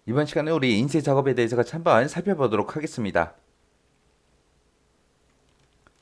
이번 시간에 우리 인쇄 작업에 대해서 같이 한번 살펴보도록 하겠습니다.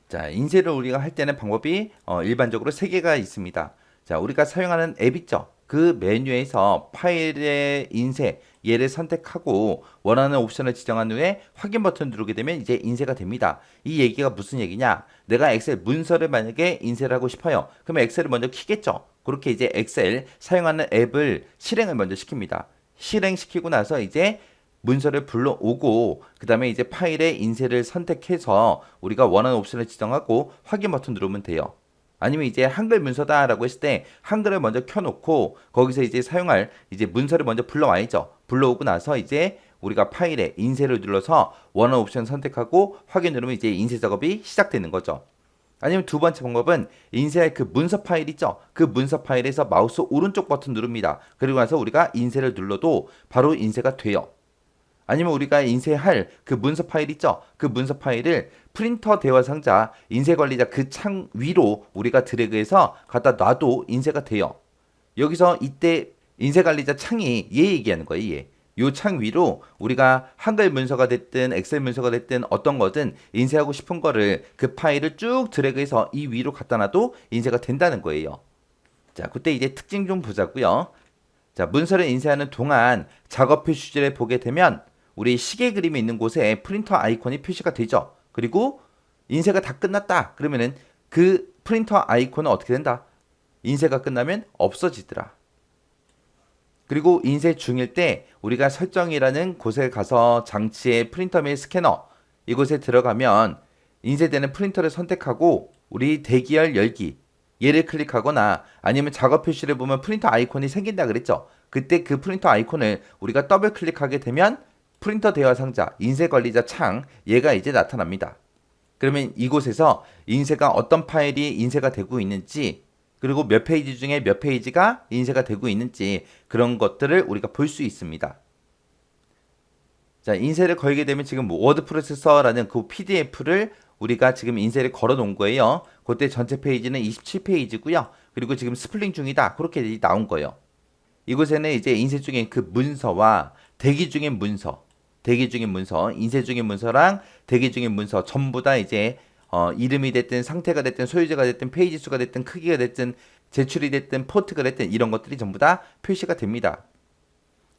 자, 인쇄를 우리가 할 때는 방법이 일반적으로 3개가 있습니다. 자, 우리가 사용하는 앱 있죠? 그 메뉴에서 파일의 인쇄, 얘를 선택하고 원하는 옵션을 지정한 후에 확인 버튼 누르게 되면 이제 인쇄가 됩니다. 이 얘기가 무슨 얘기냐? 내가 엑셀 문서를 만약에 인쇄를 하고 싶어요. 그러면 엑셀을 먼저 키겠죠? 그렇게 이제 엑셀 사용하는 앱을 실행을 먼저 시킵니다. 실행시키고 나서 이제 문서를 불러오고 그 다음에 이제 파일의 인쇄를 선택해서 우리가 원하는 옵션을 지정하고 확인 버튼 누르면 돼요. 아니면 이제 한글 문서다 라고 했을 때 한글을 먼저 켜놓고 거기서 이제 사용할 이제 문서를 먼저 불러와야죠. 불러오고 나서 이제 우리가 파일에 인쇄를 눌러서 원하는 옵션 선택하고 확인 누르면 이제 인쇄 작업이 시작되는 거죠. 아니면 두 번째 방법은 인쇄할 그 문서 파일 있죠? 그 문서 파일에서 마우스 오른쪽 버튼 누릅니다. 그리고 나서 우리가 인쇄를 눌러도 바로 인쇄가 돼요. 아니면 우리가 인쇄할 그 문서 파일 있죠? 그 문서 파일을 프린터 대화 상자 인쇄 관리자 그 창 위로 우리가 드래그해서 갖다 놔도 인쇄가 돼요. 여기서 이때 인쇄 관리자 창이 얘 얘기하는 거예요, 얘. 요 창 위로 우리가 한글 문서가 됐든 엑셀 문서가 됐든 어떤 거든 인쇄하고 싶은 거를 그 파일을 쭉 드래그해서 이 위로 갖다 놔도 인쇄가 된다는 거예요. 자, 그때 이제 특징 좀 보자고요. 자, 문서를 인쇄하는 동안 작업 표시지를 보게 되면 우리 시계 그림이 있는 곳에 프린터 아이콘이 표시가 되죠. 그리고 인쇄가 다 끝났다. 그러면은 그 프린터 아이콘은 어떻게 된다? 인쇄가 끝나면 없어지더라. 그리고 인쇄 중일 때 우리가 설정이라는 곳에 가서 장치의 프린터 및 스캐너 이곳에 들어가면 인쇄되는 프린터를 선택하고 우리 대기열 열기 얘를 클릭하거나 아니면 작업 표시를 보면 프린터 아이콘이 생긴다 그랬죠. 그때 그 프린터 아이콘을 우리가 더블 클릭하게 되면 프린터 대화 상자 인쇄 관리자 창 얘가 이제 나타납니다. 그러면 이곳에서 인쇄가 어떤 파일이 인쇄가 되고 있는지 그리고 몇 페이지 중에 몇 페이지가 인쇄가 되고 있는지 그런 것들을 우리가 볼 수 있습니다. 자, 인쇄를 걸게 되면 지금 워드 프로세서라는 그 PDF를 우리가 지금 인쇄를 걸어 놓은 거예요. 그때 전체 페이지는 27페이지고요. 그리고 지금 스플링 중이다. 그렇게 나온 거예요. 이곳에는 이제 인쇄 중인 그 문서와 대기 중인 문서, 대기 중인 문서, 인쇄 중인 문서랑 대기 중인 문서 전부 다 이제 이름이 됐든 상태가 됐든 소유자가 됐든 페이지 수가 됐든 크기가 됐든 제출이 됐든 포트가 됐든 이런 것들이 전부 다 표시가 됩니다.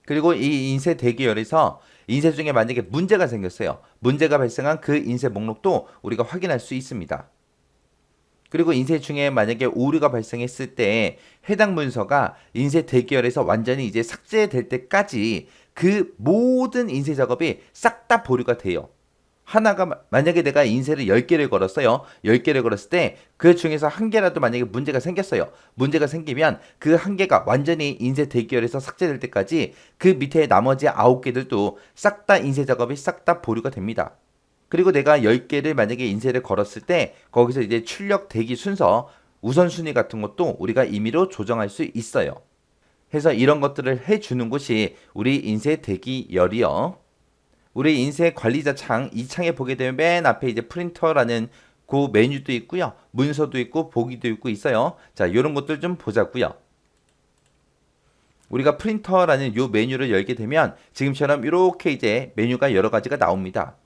그리고 이 인쇄 대기열에서 인쇄 중에 만약에 문제가 생겼어요. 문제가 발생한 그 인쇄 목록도 우리가 확인할 수 있습니다. 그리고 인쇄 중에 만약에 오류가 발생했을 때 해당 문서가 인쇄 대기열에서 완전히 이제 삭제될 때까지 그 모든 인쇄 작업이 싹 다 보류가 돼요. 하나가 만약에 내가 인쇄를 10개를 걸었어요. 10개를 걸었을 때 그 중에서 한 개라도 만약에 문제가 생겼어요. 문제가 생기면 그 한 개가 완전히 인쇄 대기열에서 삭제될 때까지 그 밑에 나머지 9개들도 싹 다 인쇄 작업이 싹 다 보류가 됩니다. 그리고 내가 10개를 만약에 인쇄를 걸었을 때 거기서 이제 출력 대기 순서 우선순위 같은 것도 우리가 임의로 조정할 수 있어요. 해서 이런 것들을 해주는 곳이 우리 인쇄 대기열이요. 우리 인쇄 관리자 창, 이 창에 보게 되면 맨 앞에 이제 프린터라는 그 메뉴도 있고요. 문서도 있고 보기도 있고 있어요. 자, 이런 것들 좀 보자고요. 우리가 프린터라는 요 메뉴를 열게 되면 지금처럼 이렇게 이제 메뉴가 여러 가지가 나옵니다.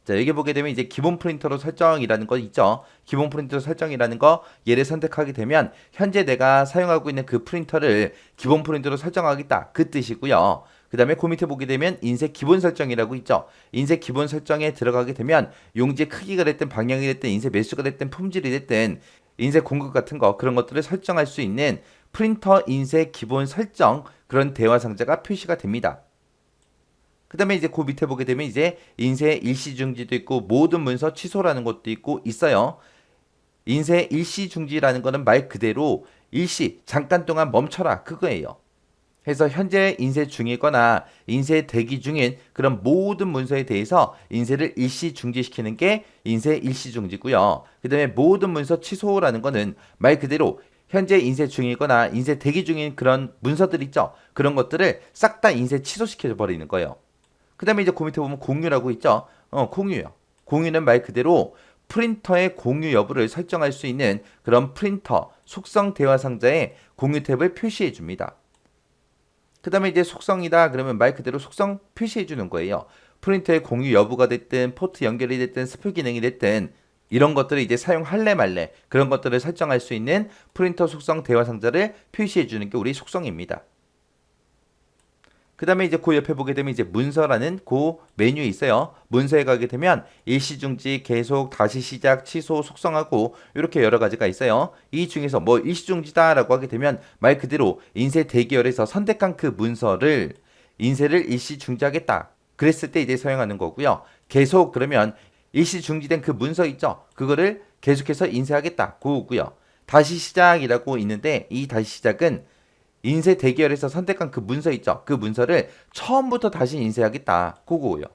자, 여기 보게 되면 이제 기본 프린터로 설정이라는 거 있죠. 기본 프린터 설정이라는 거 얘를 선택하게 되면 현재 내가 사용하고 있는 그 프린터를 기본 프린터로 설정하겠다. 그 뜻이고요. 그 다음에 그 밑에 보게 되면 인쇄 기본 설정이라고 있죠. 인쇄 기본 설정에 들어가게 되면 용지 크기가 됐든 방향이 됐든 인쇄 매수가 됐든 품질이 됐든 인쇄 공급 같은 거 그런 것들을 설정할 수 있는 프린터 인쇄 기본 설정 그런 대화 상자가 표시가 됩니다. 그 다음에 이제 그 밑에 보게 되면 이제 인쇄 일시 중지도 있고 모든 문서 취소라는 것도 있고 있어요. 인쇄 일시 중지라는 거는 말 그대로 일시 잠깐 동안 멈춰라 그거예요. 해서 현재 인쇄 중이거나 인쇄 대기 중인 그런 모든 문서에 대해서 인쇄를 일시 중지시키는 게 인쇄 일시 중지고요. 그 다음에 모든 문서 취소라는 거는 말 그대로 현재 인쇄 중이거나 인쇄 대기 중인 그런 문서들 있죠. 그런 것들을 싹 다 인쇄 취소시켜 버리는 거예요. 그 다음에 이제 그 밑에 보면 공유라고 있죠. 공유요. 공유는 말 그대로 프린터의 공유 여부를 설정할 수 있는 그런 프린터 속성 대화 상자에 공유 탭을 표시해 줍니다. 그 다음에 이제 속성이다 그러면 말 그대로 속성 표시해 주는 거예요. 프린터의 공유 여부가 됐든 포트 연결이 됐든 스표 기능이 됐든 이런 것들을 이제 사용할래 말래 그런 것들을 설정할 수 있는 프린터 속성 대화 상자를 표시해 주는 게 우리 속성입니다. 그 다음에 이제 그 옆에 보게 되면 이제 문서라는 그 메뉴에 있어요. 문서에 가게 되면 일시중지, 계속, 다시 시작, 취소, 속성하고 이렇게 여러 가지가 있어요. 이 중에서 뭐 일시중지다라고 하게 되면 말 그대로 인쇄 대기열에서 선택한 그 문서를 인쇄를 일시중지하겠다. 그랬을 때 이제 사용하는 거고요. 계속 그러면 일시중지된 그 문서 있죠. 그거를 계속해서 인쇄하겠다. 그거고요. 다시 시작이라고 있는데 이 다시 시작은 인쇄 대기열에서 선택한 그 문서 있죠. 그 문서를 처음부터 다시 인쇄하겠다. 그거고요.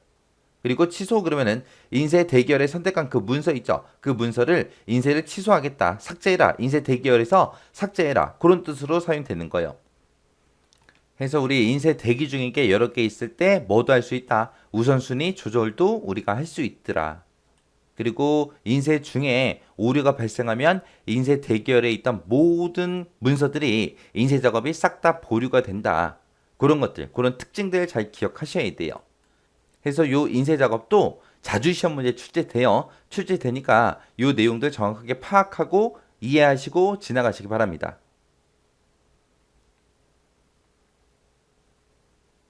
그리고 취소 그러면은 인쇄 대기열에 선택한 그 문서 있죠. 그 문서를 인쇄를 취소하겠다. 삭제해라. 인쇄 대기열에서 삭제해라. 그런 뜻으로 사용되는 거예요. 그래서 우리 인쇄 대기 중인 게 여러 개 있을 때 뭐도 할 수 있다. 우선순위 조절도 우리가 할 수 있더라. 그리고 인쇄 중에 오류가 발생하면 인쇄 대기열에 있던 모든 문서들이 인쇄 작업이 싹 다 보류가 된다. 그런 것들, 그런 특징들 잘 기억하셔야 돼요. 그래서 요 인쇄 작업도 자주 시험 문제 출제돼요. 출제되니까 요 내용들 정확하게 파악하고 이해하시고 지나가시기 바랍니다.